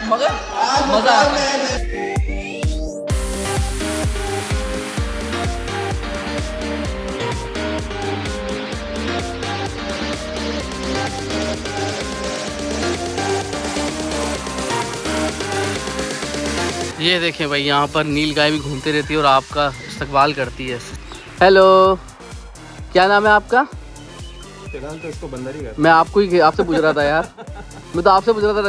मगर मजा आता है। ये देखें भाई, यहाँ पर नील गाय भी घूमती रहती है और आपका इस्तकबाल करती है। हेलो, क्या नाम है आपका? फिलहाल तो इसको बंदर ही करता। मैं आपसे पूछ रहा था यार। मैं तो आपसे पूछ रहा था।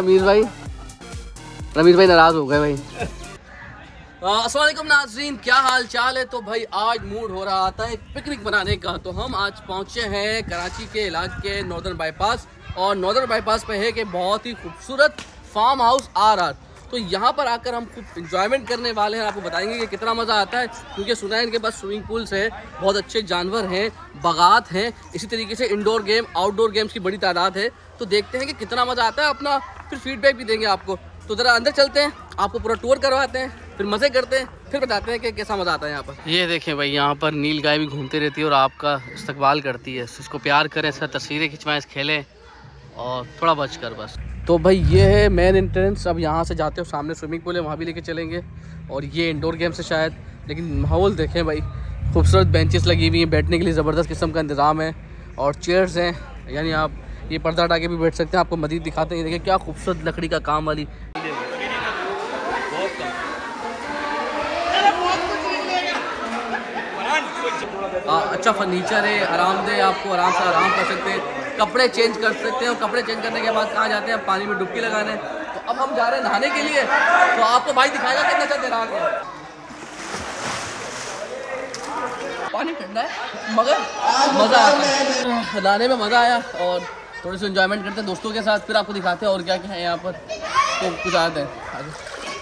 रमीज़ भाई नाराज हो गए भाई। अस्सलाम वालेकुम नाज़रीन, क्या हाल चाल है? तो भाई आज मूड हो रहा था एक पिकनिक बनाने का, तो हम आज पहुंचे हैं कराची के इलाके के नॉर्दर्न बाईपास। और नॉर्दर्न बाईपास पे है कि बहुत ही खूबसूरत फार्म हाउस RR। तो यहाँ पर आकर हम खूब इंजॉयमेंट करने वाले हैं। आपको बताएंगे कि कितना मज़ा आता है, क्योंकि सुना है इनके पास स्विमिंग पूल्स है, बहुत अच्छे जानवर हैं, बागात हैं, इसी तरीके से इंडोर गेम आउटडोर गेम्स की बड़ी तादाद है। तो देखते हैं कि कितना मज़ा आता है, अपना फिर फीडबैक भी देंगे आपको। तो ज़रा अंदर चलते हैं, आपको पूरा टूर करवाते हैं, फिर मज़े करते हैं, फिर बताते हैं कि कैसा मज़ा आता है यहाँ पर। ये देखें भाई, यहाँ पर नील गाय भी घूमती रहती है और आपका इस्तकबाल करती है। इसको प्यार करें, इसका तस्वीरें खिंचवाएं, खेलें और थोड़ा बच कर बस। तो भाई ये है मेन एंट्रेंस। अब यहाँ से जाते हो, सामने स्विमिंग पूल है, वहाँ भी लेके चलेंगे। और ये इंडोर गेम्स है शायद, लेकिन माहौल देखें भाई, खूबसूरत बेंचेस लगी हुई हैं, बैठने के लिए ज़बरदस्त किस्म का इंतज़ाम है और चेयर्स हैं, यानी आप ये पर्दा हटा के भी बैठ सकते हैं। आपको मज़ीद दिखाते हैं, देखिए क्या खूबसूरत लकड़ी का काम वाली। अच्छा फर्नीचर है, आरामदेह, आपको आराम से आराम कर सकते हैं, कपड़े चेंज कर सकते हैं। और कपड़े चेंज करने के बाद कहाँ जाते हैं? पानी में डुबकी लगाने। तो अब हम जा रहे हैं नहाने के लिए, तो आपको भाई दिखाएगा कितना अच्छा तैराक है। पानी ठंडा है मगर मज़ा आता है, नहाने में मज़ा आया। और थोड़ी सी इंजॉयमेंट करते हैं दोस्तों के साथ, फिर आपको दिखाते हैं और क्या क्या है यहाँ पर। तो कुछ आते हैं।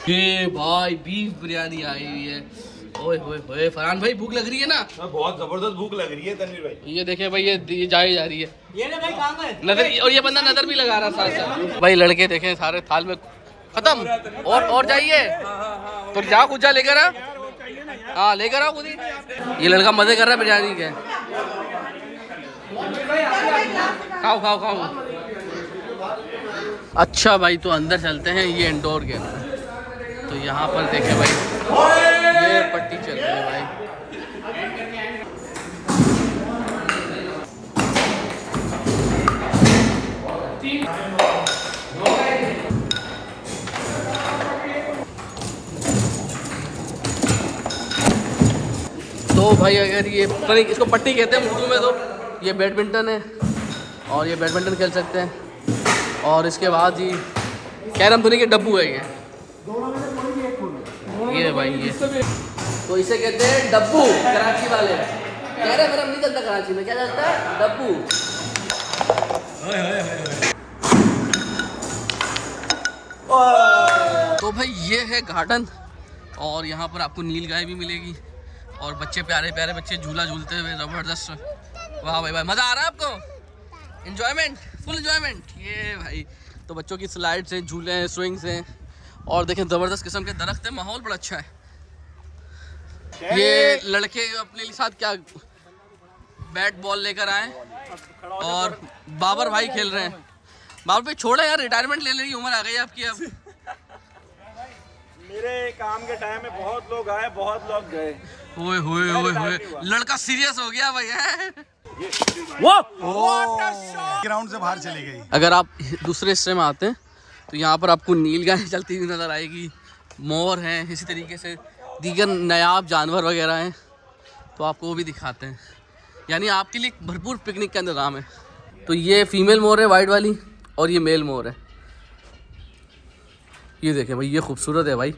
ये भाई बीफ बिरयानी आई हुई है। ओए होए होए, फरहान भाई भूख लग रही है ना? बहुत जबरदस्त भूख लग रही है तनवीर भाई। ये देखें भाई, ये जाए जा रही है ये भाई, काम है नजर। और ये बंदा नजर भी लगा रहा साथ साथ। भाई लड़के देखें सारे थाल में खत्म। और चाहिए तो जा, कुछ जा लेकर आ। हाँ लेकर आओ खुद ही। ये लड़का मजे कर रहा है बिरयानी के। खाओ खाओ खाओ। अच्छा भाई, तो अंदर चलते हैं। ये इंडोर गेम, तो यहाँ पर देखें भाई, ये पट्टी चल रही है भाई। तो भाई अगर ये इसको पट्टी कहते हैं उर्दू में, तो ये बैडमिंटन है और ये बैडमिंटन खेल सकते हैं। और इसके बाद जी कैरम धोनी के डब्बू है ये भाई, ये तो इसे कहते हैं डब्बू कराची वाले। कैरम नहीं चलता कराची में, क्या चलता है? डब्बू। तो भाई ये है गार्डन, और यहाँ पर आपको नील गाय भी मिलेगी और बच्चे, प्यारे प्यारे बच्चे झूला झूलते हुए, ज़बरदस्त। वाह भाई, मज़ा आ रहा है आपको? Enjoyment, full enjoyment. ये भाई तो बच्चों की स्लाइड्स हैं, झूले हैं, स्विंग्स हैं, और देखें ज़बरदस्त किस्म के दरख्त है, माहौल बड़ा अच्छा है। ये लड़के अपने साथ क्या बैट बॉल लेकर आए और बाबर भाई खेल रहे हैं। बाबर भाई छोड़ा यार, रिटायरमेंट लेने की उम्र आ गई आपकी अब। मेरे काम के टाइम में बहुत लोग आए, बहुत लोग गए। ओए होए होए होए, लड़का सीरियस हो गया भाई है। ग्राउंड से बाहर चली गई। अगर आप दूसरे हिस्से में आते हैं तो यहाँ पर आपको नील गाय चलती हुई नज़र आएगी, मोर हैं, इसी तरीके से दीगर नायाब जानवर वगैरह हैं, तो आपको वो भी दिखाते हैं। यानी आपके लिए भरपूर पिकनिक का इंतज़ाम है। तो ये फीमेल मोर है वाइट वाली, और ये मेल मोर है। ये देखें भाई, ये खूबसूरत है भाई,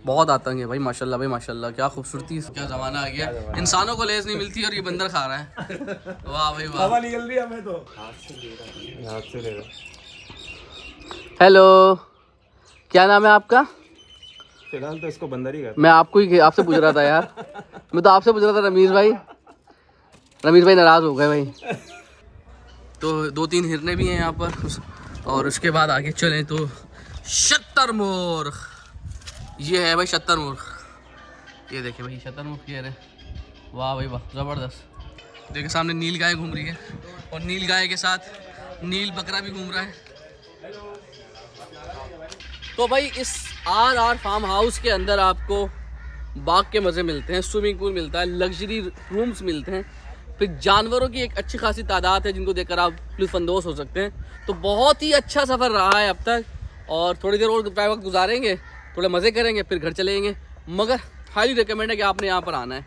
बहुत आतंक है भाई, माशाल्लाह भाई माशाल्लाह, क्या खूबसूरती, क्या ज़माना आ गया। इंसानों को लेज़ नहीं मिलती और ये बंदर खा रहा है। वाह भाई वाह, हवा निकल रही है हमें तो। हाथ से ले रहा। हेलो, क्या नाम है आपका? फिलहाल तो इसको बंदर ही करता। मैं आपसे पूछ रहा था यार। मैं तो आपसे पूछ रहा था। रमीज़ भाई नाराज़ हो गए भाई। तो 2-3 हिरने भी हैं यहाँ पर, और उसके बाद आगे चलें तो शतरमुर्ग, ये है भाई शतरमुर्ग। ये देखें भाई शतरमुर्ग, ये रहे। वाह भाई वाह, ज़बरदस्त। देखिए सामने नील गाय घूम रही है, और नील गाय के साथ नील बकरा भी घूम रहा है। तो भाई इस RR फार्म हाउस के अंदर आपको बाग के मज़े मिलते हैं, स्विमिंग पूल मिलता है, लग्जरी रूम्स मिलते हैं, फिर जानवरों की एक अच्छी खासी तादाद है जिनको देखकर आप लुत्फ़अंदोज़ हो सकते हैं। तो बहुत ही अच्छा सफ़र रहा है अब तक, और थोड़ी देर और वक्त गुजारेंगे, थोड़े मज़े करेंगे, फिर घर चलेंगे। मगर हाईली रिकमेंड है कि आपने यहाँ पर आना है।